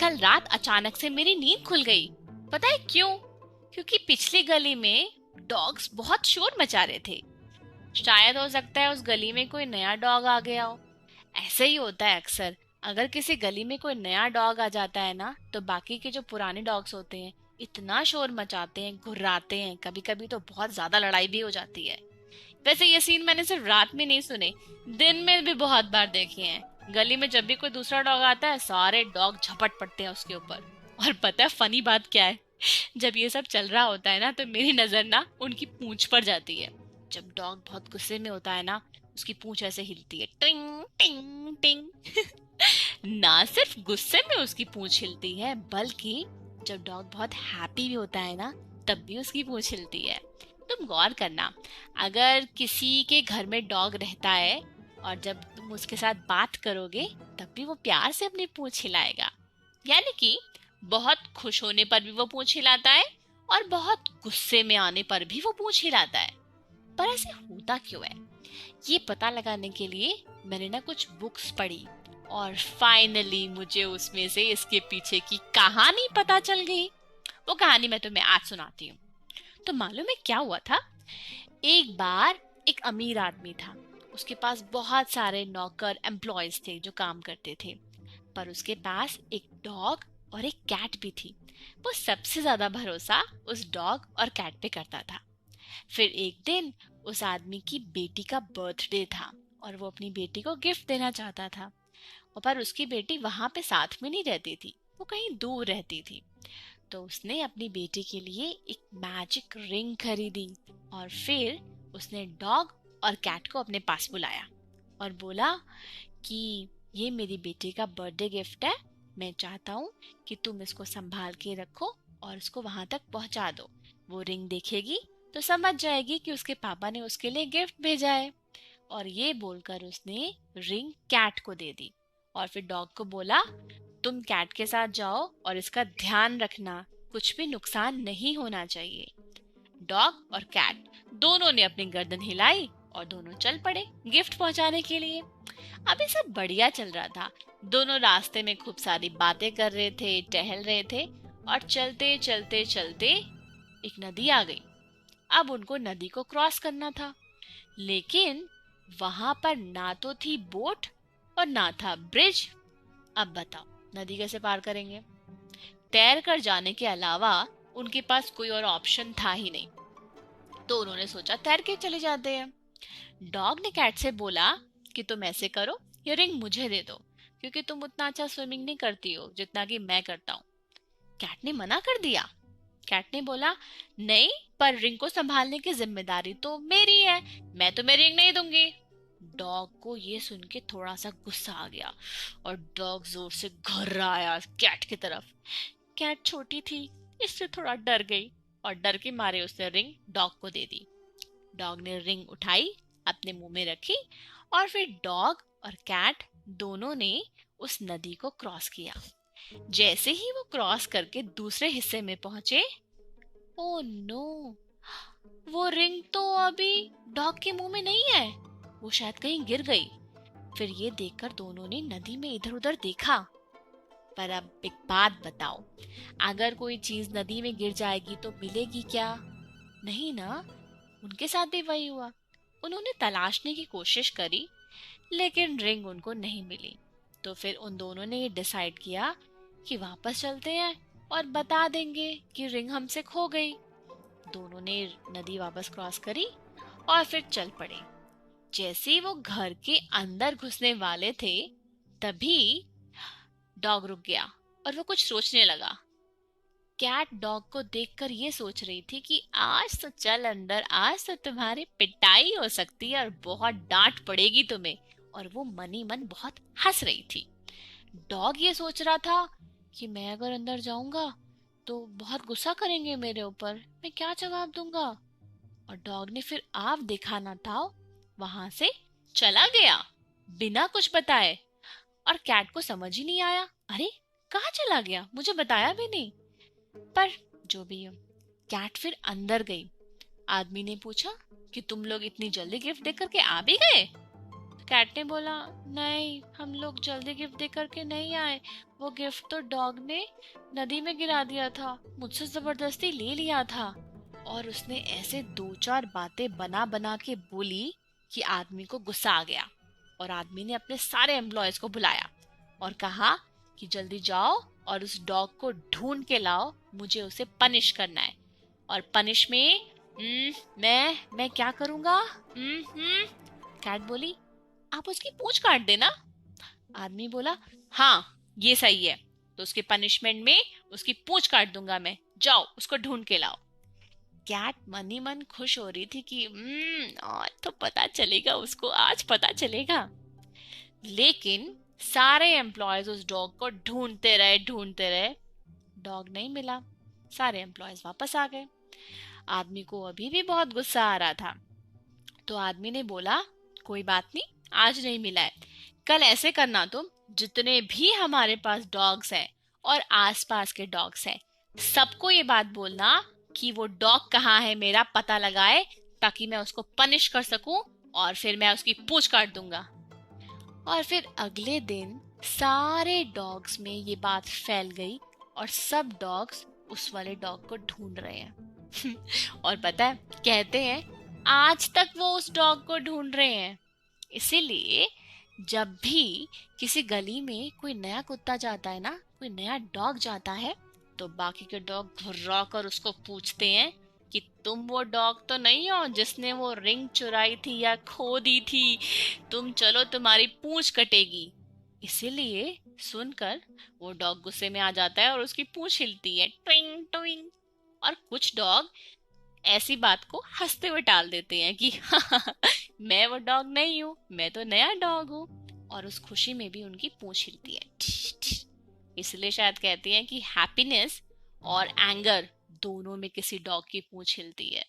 कल रात अचानक से मेरी नींद खुल गई। पता है क्यों? क्योंकि पिछली गली में डॉग्स बहुत शोर मचा रहे थे। शायद हो सकता है उस गली में कोई नया डॉग आ गया हो। ऐसे ही होता है अक्सर। अगर किसी गली में कोई नया डॉग आ जाता है ना, तो बाकी के जो पुराने डॉग्स होते हैं इतना शोर मचाते हैं, घुर्राते हैं, कभी कभी तो बहुत ज्यादा लड़ाई भी हो जाती है। वैसे ये सीन मैंने सिर्फ रात में नहीं सुने, दिन में भी बहुत बार देखे हैं। गली में जब भी कोई दूसरा डॉग आता है, सारे डॉग झपट पड़ते हैं उसके ऊपर। और पता है फनी बात क्या है? जब ये सब चल रहा होता है ना, तो मेरी नजर ना उनकी पूंछ पर जाती है। जब डॉग बहुत गुस्से में होता है ना, उसकी पूंछ ऐसे हिलती है, टिंग टिंग टिंग। ना सिर्फ गुस्से में उसकी पूंछ हिलती है, बल्कि जब डॉग बहुत हैप्पी भी होता है ना, तब भी उसकी पूंछ हिलती है। तुम गौर करना, अगर किसी के घर में डॉग रहता है और जब तुम उसके साथ बात करोगे, तब भी वो प्यार से अपनी पूंछ हिलाएगा। यानी कि बहुत खुश होने पर भी वो पूंछ हिलाता है और बहुत गुस्से में आने पर भी वो पूंछ हिलाता है। पर ऐसे होता क्यों है? ये पता लगाने के लिए मैंने ना कुछ बुक्स पढ़ी और फाइनली मुझे उसमें से इसके पीछे की कहानी पता चल गई। वो कहानी मैं तुम्हें आज सुनाती हूँ। तो मालूम है क्या हुआ था? एक बार एक अमीर आदमी था। उसके पास बहुत सारे नौकर एम्प्लॉयज थे जो काम करते थे। पर उसके पास एक डॉग और एक कैट भी थी। वो सबसे ज्यादा भरोसा उस डॉग और कैट पे करता था। फिर एक दिन उस आदमी की बेटी का बर्थडे था और वो अपनी बेटी को गिफ्ट देना चाहता था। पर उसकी बेटी वहां पे साथ में नहीं रहती थी, वो कहीं दूर रहती थी। तो उसने अपनी बेटी के लिए एक मैजिक रिंग खरीदी और फिर उसने डॉग और कैट को अपने पास बुलाया और बोला कि ये मेरी बेटी का बर्थडे गिफ्ट है। मैं चाहता हूँ कि तुम इसको संभाल के रखो और इसको वहां तक पहुंचा दो। वो रिंग देखेगी तो समझ जाएगी कि उसके पापा ने उसके लिए गिफ्ट भेजा है। और ये बोलकर उसने रिंग कैट को दे दी और फिर डॉग को बोला, तुम कैट के साथ जाओ और इसका ध्यान रखना, कुछ भी नुकसान नहीं होना चाहिए। डॉग और कैट दोनों ने अपनी गर्दन हिलाई और दोनों चल पड़े गिफ्ट पहुंचाने के लिए। अभी सब बढ़िया चल रहा था। दोनों रास्ते में खूब सारी बातें कर रहे थे, टहल रहे थे और चलते चलते चलते एक नदी आ गई। अब उनको नदी को क्रॉस करना था, लेकिन वहां पर ना तो थी बोट और ना था ब्रिज। अब बताओ नदी कैसे पार करेंगे? तैर कर जाने के अलावा उनके पास कोई और ऑप्शन था ही नहीं। तो उन्होंने सोचा तैर के चले जाते हैं। डॉग ने कैट से बोला कि तुम ऐसे करो, ये रिंग मुझे दे दो, क्योंकि तुम उतना अच्छा स्विमिंग नहीं करती हो जितना कि मैं करता हूँ। कैट ने मना कर दिया। कैट ने बोला, नहीं, पर रिंग को संभालने की जिम्मेदारी तो मेरी है, मैं तुम्हें रिंग नहीं दूंगी। डॉग को ये सुन के थोड़ा सा गुस्सा आ गया और डॉग जोर से घर्राया कैट की तरफ। कैट छोटी थी, इससे थोड़ा डर गई और डर के मारे उसने रिंग डॉग को दे दी। डॉग ने रिंग उठाई, अपने मुंह में रखी और फिर डॉग और कैट दोनों ने उस नदी को क्रॉस किया। जैसे ही वो क्रॉस करके दूसरे हिस्से में पहुंचे, ओ नो, वो रिंग तो अभी डॉग के मुंह में नहीं है, वो शायद कहीं गिर गई। फिर ये देखकर दोनों ने नदी में इधर उधर देखा। पर अब एक बात बताओ, अगर कोई चीज नदी में गिर जाएगी तो मिलेगी क्या? नहीं ना। उनके साथ भी वही हुआ। उन्होंने तलाशने की कोशिश करी, लेकिन रिंग उनको नहीं मिली। तो फिर उन दोनों ने ये डिसाइड किया कि वापस चलते हैं और बता देंगे कि रिंग हमसे खो गई। दोनों ने नदी वापस क्रॉस करी और फिर चल पड़े। जैसे ही वो घर के अंदर घुसने वाले थे, तभी डॉग रुक गया और वो कुछ सोचने लगा। कैट डॉग को देखकर ये सोच रही थी कि आज तो चल अंदर, आज तो तुम्हारी पिटाई हो सकती है और बहुत डांट पड़ेगी तुम्हें। और वो मनी मन बहुत हंस रही थी। डॉग ये सोच रहा था कि मैं अगर अंदर जाऊंगा तो बहुत गुस्सा करेंगे मेरे ऊपर, मैं क्या जवाब दूंगा। और डॉग ने फिर आव देखा ना था, वहां से चला गया बिना कुछ बताए। और कैट को समझ ही नहीं आया, अरे कहाँ चला गया, मुझे बताया भी नहीं। पर जो भी हो, कैट फिर अंदर गई। आदमी ने पूछा कि तुम लोग इतनी जल्दी गिफ्ट देकर के आ भी गए? तो कैट ने बोला, नहीं, हम लोग जल्दी गिफ्ट दे करके नहीं आए, वो गिफ्ट तो डॉग ने नदी में गिरा दिया था, मुझसे जबरदस्ती ले लिया था। और उसने ऐसे दो चार बातें बना बना के बोली कि आदमी को गुस्सा आ गया, और आदमी ने अपने सारे एम्प्लॉयज को बुलाया और कहा कि जल्दी जाओ और उस डॉग को ढूंढ के लाओ, मुझे उसे पनिश करना है। और पनिश में मैं क्या करूंगा? कैट बोली, आप उसकी पूंछ काट देना। आदमी बोला, हाँ ये सही है, तो उसके पनिशमेंट में उसकी पूंछ काट दूंगा मैं, जाओ उसको ढूंढ के लाओ। कैट मन ही मन खुश हो रही थी कि आज तो पता चलेगा उसको, आज पता चलेगा। लेकिन सारे एम्प्लॉयज उस डॉग को ढूंढते रहे, डॉग नहीं मिला। सारे एम्प्लॉयज वापस आ गए। आदमी को अभी भी बहुत गुस्सा आ रहा था, तो आदमी ने बोला, कोई बात नहीं, आज नहीं मिला है, कल ऐसे करना, तुम जितने भी हमारे पास डॉग्स हैं और आसपास के डॉग्स हैं, सबको ये बात बोलना कि वो डॉग कहाँ है मेरा पता लगाए, ताकि मैं उसको पनिश कर सकूं और फिर मैं उसकी पूंछ काट दूंगा। और फिर अगले दिन सारे डॉग्स में ये बात फैल गई और सब डॉग्स उस वाले डॉग को ढूंढ रहे हैं। और पता है, कहते हैं आज तक वो उस डॉग को ढूंढ रहे हैं। इसीलिए जब भी किसी गली में कोई नया कुत्ता जाता है ना, कोई नया डॉग जाता है, तो बाकी के डॉग घुर्रा कर उसको पूछते हैं कि तुम वो डॉग तो नहीं हो जिसने वो रिंग चुराई थी या खो दी थी, तुम चलो तुम्हारी पूंछ कटेगी। इसीलिए सुनकर वो डॉग गुस्से में आ जाता है और उसकी पूंछ हिलती है, ट्विंग ट्विंग। और कुछ डॉग ऐसी बात को हंसते हुए टाल देते हैं कि मैं वो डॉग नहीं हूँ, मैं तो नया डॉग हूँ, और उस खुशी में भी उनकी पूंछ हिलती है। इसलिए शायद कहते हैं कि हैप्पीनेस और एंगर दोनों में किसी डॉग की पूंछ हिलती है।